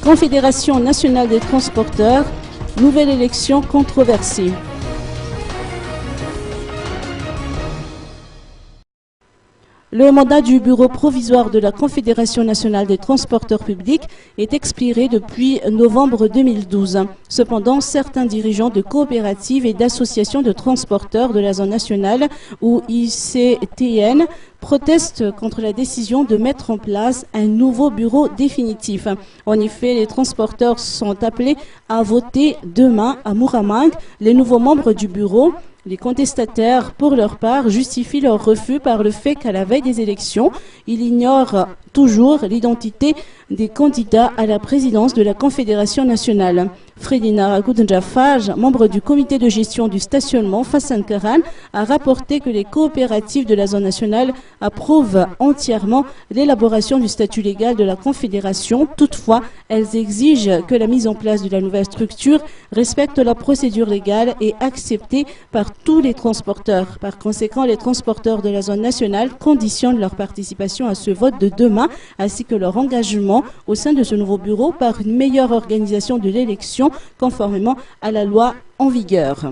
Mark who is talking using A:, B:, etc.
A: Confédération nationale des transporteurs, nouvelle élection controversée. Le mandat du bureau provisoire de la Confédération nationale des transporteurs publics est expiré depuis novembre 2012. Cependant, certains dirigeants de coopératives et d'associations de transporteurs de la zone nationale ou ICTN protestent contre la décision de mettre en place un nouveau bureau définitif. En effet, les transporteurs sont appelés à voter demain à Muramang les nouveaux membres du bureau. Les contestataires, pour leur part, justifient leur refus par le fait qu'à la veille des élections, ils ignorent toujours l'identité des candidats à la présidence de la Confédération nationale. Fredina Goudenjafaj, membre du comité de gestion du stationnement Fassan Karan, a rapporté que les coopératives de la zone nationale approuvent entièrement l'élaboration du statut légal de la Confédération. Toutefois, elles exigent que la mise en place de la nouvelle structure respecte la procédure légale et acceptée par tous les transporteurs. Par conséquent, les transporteurs de la zone nationale conditionnent leur participation à ce vote de demain, ainsi que leur engagement au sein de ce nouveau bureau par une meilleure organisation de l'élection conformément à la loi en vigueur.